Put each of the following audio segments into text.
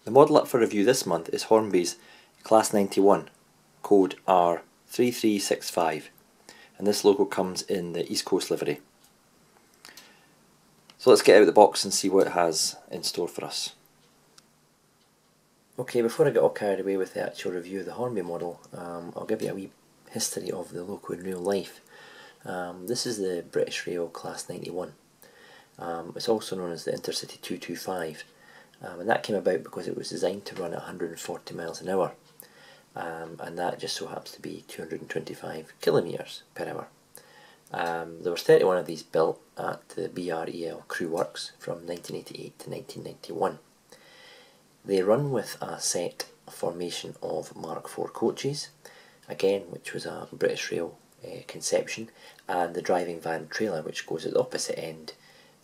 The model up for review this month is Hornby's Class 91, code R3365, and this logo comes in the East Coast livery. So let's get out the box and see what it has in store for us. Okay, before I get all carried away with the actual review of the Hornby model, I'll give you a wee history of the loco in real life. This is the British Rail Class 91. It's also known as the Intercity 225, and that came about because it was designed to run at 140 miles an hour, and that just so happens to be 225 kilometres per hour. There were 31 of these built at the BREL Crew Works from 1988 to 1991. They run with a set formation of Mark IV coaches, again which was a British Rail conception, and the driving van trailer which goes at the opposite end,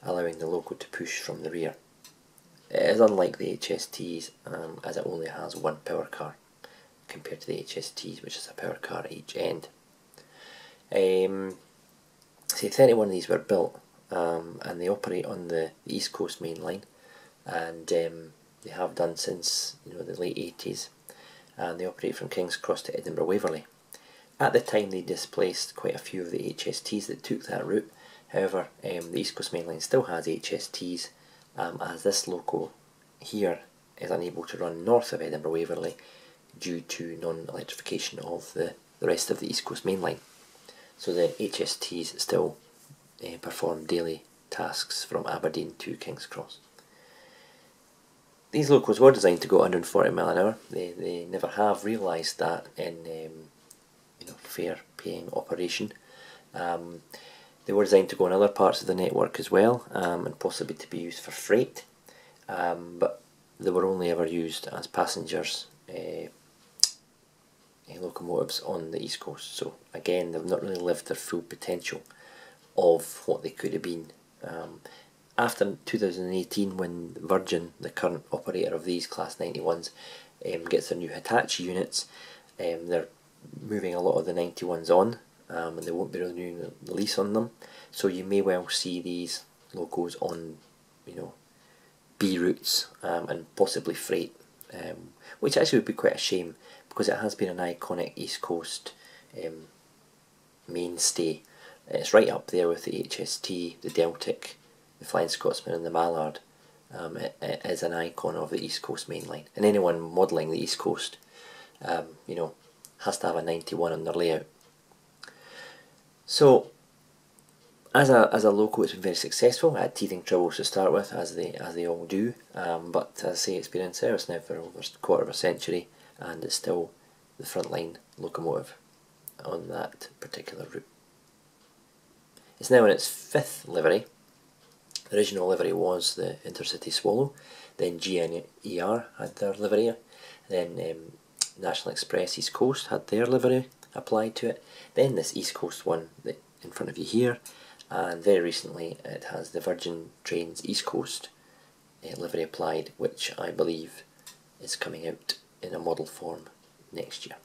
allowing the loco to push from the rear. It is unlike the HSTs as it only has one power car compared to the HSTs, which is a power car at each end. 31 of these were built and they operate on the East Coast main line, and they have done since the late 80s, and they operate from King's Cross to Edinburgh Waverley. At the time they displaced quite a few of the HSTs that took that route. However, the East Coast main line still has HSTs, as this loco here is unable to run north of Edinburgh Waverley due to non-electrification of the rest of the East Coast main line. So the HSTs still perform daily tasks from Aberdeen to King's Cross. These locos were designed to go 140 miles an hour. They never have realised that in fair paying operation. They were designed to go in other parts of the network as well, and possibly to be used for freight, but they were only ever used as passengers locomotives on the East Coast. So again, they've not really lived their full potential of what they could have been. After 2018, when Virgin, the current operator of these Class 91s, gets their new Hitachi units, they're moving a lot of the 91s on, and they won't be renewing the lease on them. So you may well see these locos on, B routes and possibly freight, which actually would be quite a shame, because it has been an iconic East Coast mainstay. It's right up there with the HST, the Deltic, the Flying Scotsman and the Mallard. It is an icon of the East Coast main line, and anyone modelling the East Coast has to have a 91 on their layout. So as a loco, it's been very successful. It had teething troubles to start with, as they all do, but as I say, it's been in service now for over a quarter of a century, and it's still the frontline locomotive on that particular route. It's now in its 5th livery. The original livery was the Intercity Swallow, then GNER had their livery, then National Express East Coast had their livery applied to it, then this East Coast one that in front of you here, and very recently it has the Virgin Trains East Coast livery applied, which I believe is coming out in a model form next year.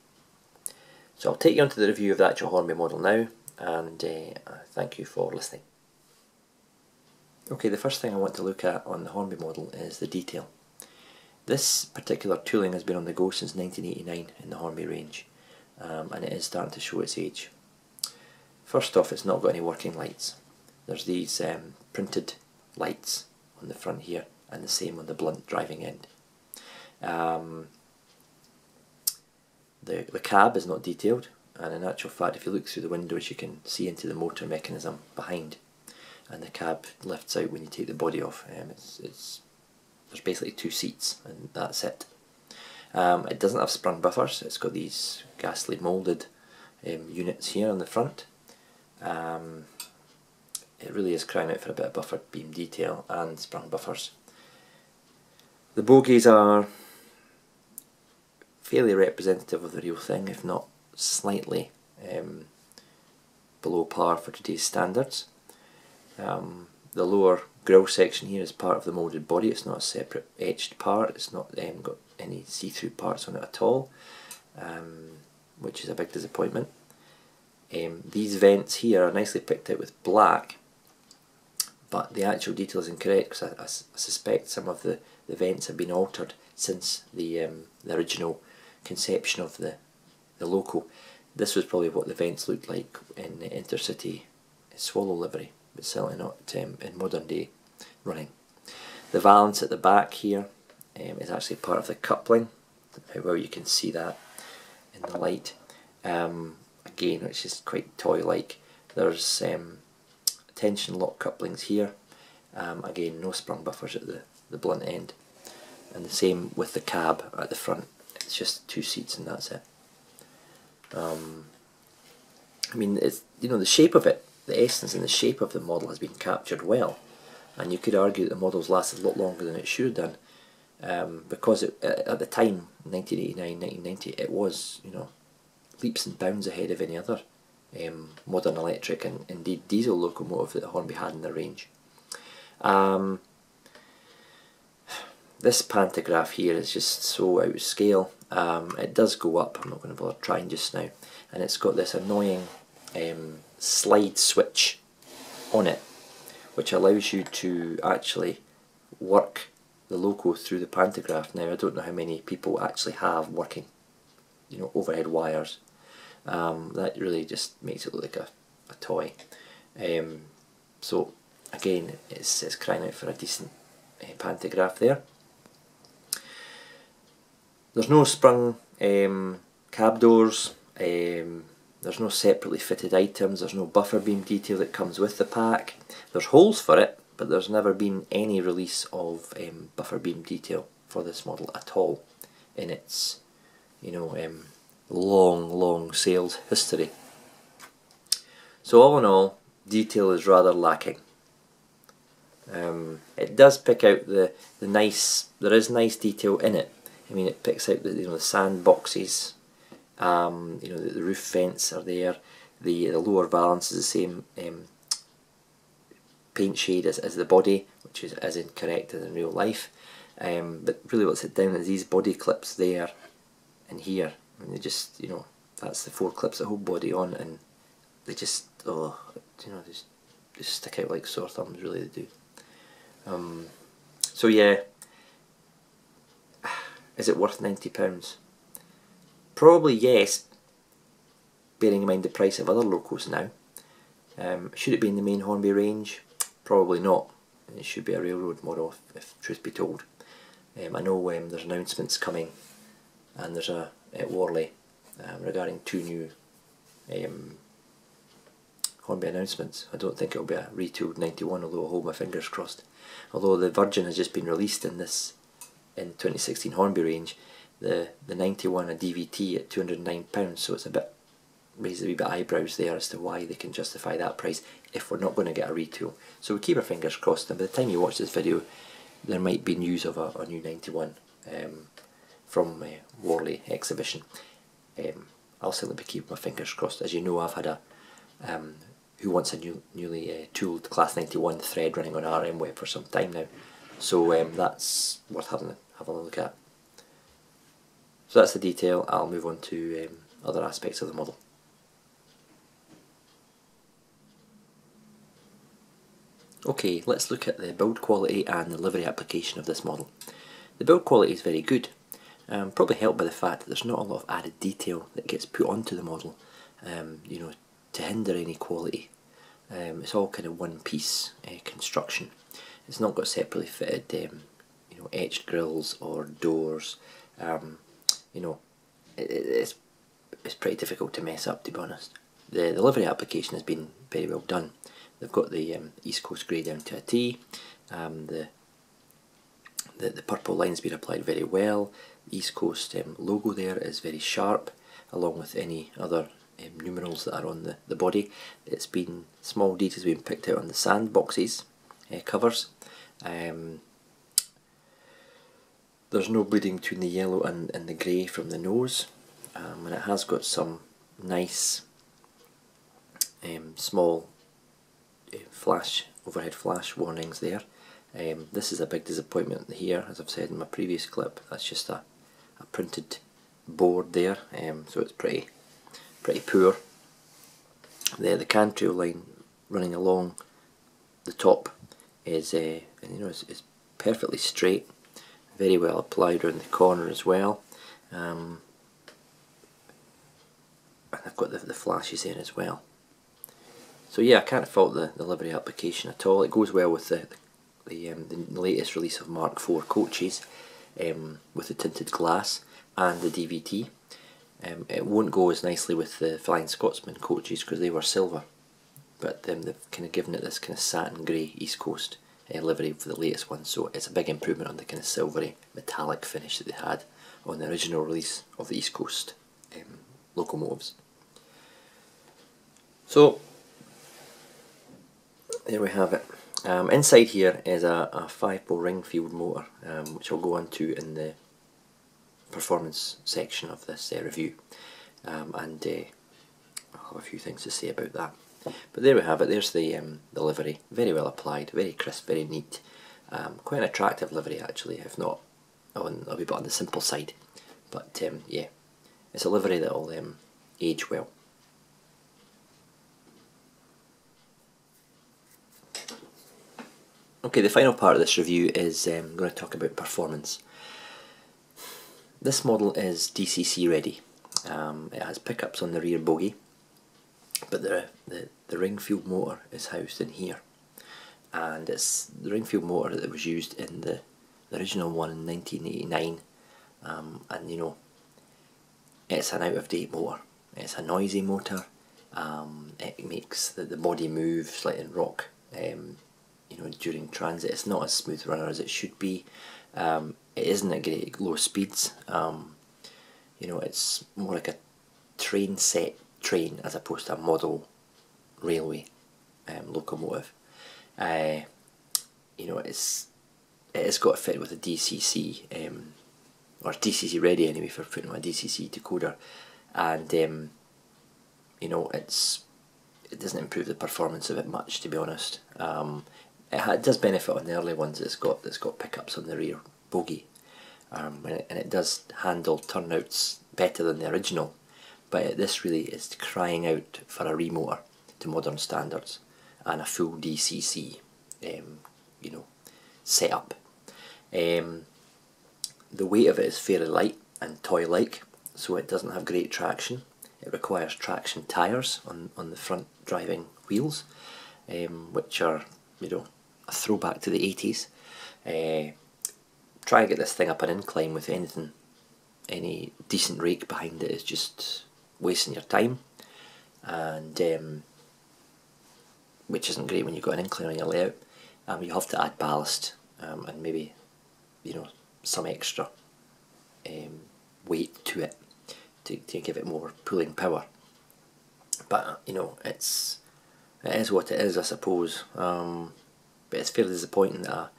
So I'll take you on to the review of the actual Hornby model now, and thank you for listening. Okay, the first thing I want to look at on the Hornby model is the detail. This particular tooling has been on the go since 1989 in the Hornby range, and it is starting to show its age. First off, it's not got any working lights. There's these printed lights on the front here, and the same on the blunt driving end. The cab is not detailed, and in actual fact, if you look through the windows, you can see into the motor mechanism behind, and the cab lifts out when you take the body off. There's basically 2 seats, and that's it. It doesn't have sprung buffers. It's got these ghastly moulded units here on the front. It really is crying out for a bit of buffered beam detail and sprung buffers. The bogies are fairly representative of the real thing, if not slightly below par for today's standards. The lower grille section here is part of the moulded body. It's not a separate etched part. It's not got any see-through parts on it at all, which is a big disappointment. These vents here are nicely picked out with black, but the actual detail is incorrect, because I suspect some of the vents have been altered since the original conception of the Loco. This was probably what the vents looked like in the Intercity Swallow livery, but certainly not in modern day running. The valance at the back here is actually part of the coupling. How well you can see that in the light. Again, which is quite toy-like. There's tension lock couplings here. Again, no sprung buffers at the blunt end. And the same with the cab at the front. It's just 2 seats and that's it. I mean, it's, you know, the shape of it, the essence and the shape of the model has been captured well. And you could argue that the model's lasted a lot longer than it should have done, because at the time, 1989, 1990, it was, you know, leaps and bounds ahead of any other modern electric and indeed diesel locomotive that Hornby had in their range. This pantograph here is just so out of scale. It does go up, I'm not going to bother trying just now, and it's got this annoying slide switch on it, which allows you to actually work the loco through the pantograph. Now I don't know how many people actually have working, you know, overhead wires. That really just makes it look like a toy. So again, it's crying out for a decent pantograph there. There's no sprung cab doors, there's no separately fitted items, there's no buffer beam detail that comes with the pack. There's holes for it, but there's never been any release of buffer beam detail for this model at all in its, you know, long sales history. So all in all, detail is rather lacking. It does pick out the nice, there is nice detail in it. I mean, it picks out the, you know, the sand boxes, you know, the roof vents are there, the lower valance is the same paint shade as the body, which is as incorrect as in real life. But really what's it down is these body clips there and here, and they just, you know, that's the 4 clips that hold body on, and they just, oh, you know, they just stick out like sore thumbs, really they do. So yeah, is it worth £90? Probably yes, bearing in mind the price of other locos now. Should it be in the main Hornby range? Probably not. It should be a railroad model, if truth be told. I know there's announcements coming, and there's a at Worley regarding 2 new Hornby announcements. I don't think it'll be a retooled 91, although I'll hold my fingers crossed. Although the Virgin has just been released in 2016 Hornby range, the 91 a DVT at £209, so it's a bit, raises a wee bit eyebrows there as to why they can justify that price if we're not going to get a retool. So we keep our fingers crossed, and by the time you watch this video there might be news of a new 91 from Worley exhibition. I'll certainly be keeping my fingers crossed. As you know, I've had a Who Wants a newly tooled Class 91 thread running on RM Web for some time now, so that's worth having a look at. So that's the detail. I'll move on to other aspects of the model. Okay, let's look at the build quality and the livery application of this model. The build quality is very good, probably helped by the fact that there's not a lot of added detail that gets put onto the model, you know, to hinder any quality. It's all kind of one piece construction. It's not got separately fitted you know, etched grills or doors. You know, it's pretty difficult to mess up, to be honest. The livery application has been very well done. They've got the East Coast grey down to a T. The purple line's been applied very well. The East Coast logo there is very sharp, along with any other numerals that are on the body. It's been, small details been picked out on the sand boxes covers. There's no bleeding between the yellow and the grey from the nose, and it has got some nice small overhead flash warnings there. This is a big disappointment here, as I've said in my previous clip. That's just a printed board there, so it's pretty poor. The cantrail line running along the top is is perfectly straight. very well applied around the corner as well. And I've got the flashes there as well. So yeah, I can't fault the livery application at all. It goes well with the latest release of Mark IV coaches with the tinted glass and the DVT. It won't go as nicely with the Flying Scotsman coaches because they were silver, but they've kind of given it this kind of satin grey East Coast livery for the latest one, so it's a big improvement on the kind of silvery metallic finish that they had on the original release of the East Coast locomotives. So there we have it. Inside here is a 5-pole Ringfield motor, which I'll go on to in the performance section of this review, and I'll have a few things to say about that. But there we have it. There's the livery, very well applied, very crisp, very neat, quite an attractive livery actually, if not a wee bit on the simple side. But yeah, it's a livery that will age well. Okay, the final part of this review is I'm going to talk about performance. This model is DCC ready. It has pickups on the rear bogie, but the Ringfield motor is housed in here, and it's the Ringfield motor that was used in the original one in 1989, and you know, it's an out of date motor. It's a noisy motor. It makes the body move slightly and rock. You know, during transit, it's not as smooth runner as it should be. It isn't at great low speeds. You know, it's more like a train set train as opposed to a model railway locomotive. You know, it's got fitted with a DCC, or DCC ready anyway for putting on a DCC decoder, and you know, it doesn't improve the performance of it much, to be honest. It does benefit on the early ones. It's got pickups on the rear bogie, and it does handle turnouts better than the original. But this really is crying out for a remotor to modern standards and a full DCC, you know, setup. The weight of it is fairly light and toy-like, so it doesn't have great traction. It requires traction tyres on the front driving wheels, which are, you know, a throwback to the 80s. Try and get this thing up an incline with anything, any decent rake behind it is just wasting your time, and which isn't great when you've got an incline on your layout. You have to add ballast and maybe, you know, some extra weight to it to give it more pulling power. But you know, it is what it is, I suppose. But it's fairly disappointing that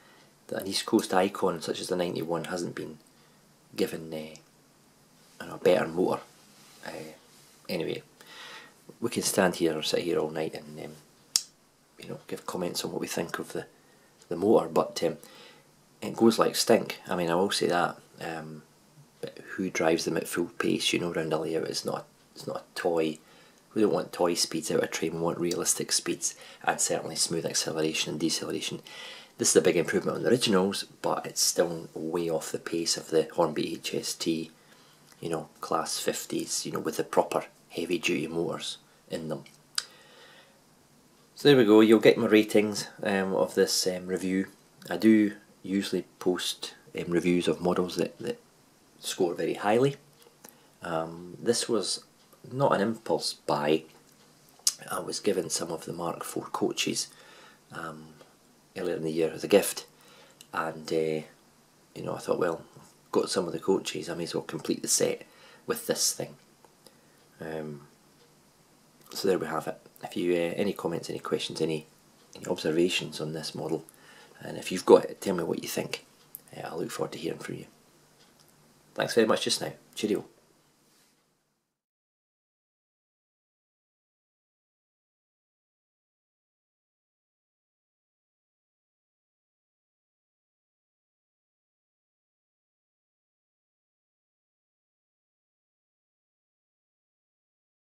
an East Coast icon such as the 91 hasn't been given a better motor. Anyway, we can stand here or sit here all night and you know, give comments on what we think of the motor, but it goes like stink. I mean, I will say that. But who drives them at full pace? You know, around a layout, it's not a toy. We don't want toy speeds out of a train. We want realistic speeds, and certainly smooth acceleration and deceleration. This is a big improvement on the originals, but it's still way off the pace of the Hornby HST, you know, class 50s, you know, with the proper heavy duty motors in them. So there we go. You'll get my ratings of this review. I do usually post reviews of models that score very highly. This was not an impulse buy. I was given some of the Mark IV coaches earlier in the year as a gift, and you know, I thought, well, I've got some of the coaches, I may as well complete the set with this thing. So there we have it. If you any comments, any questions, any observations on this model, and if you've got it, tell me what you think. I look forward to hearing from you. Thanks very much just now. Cheerio.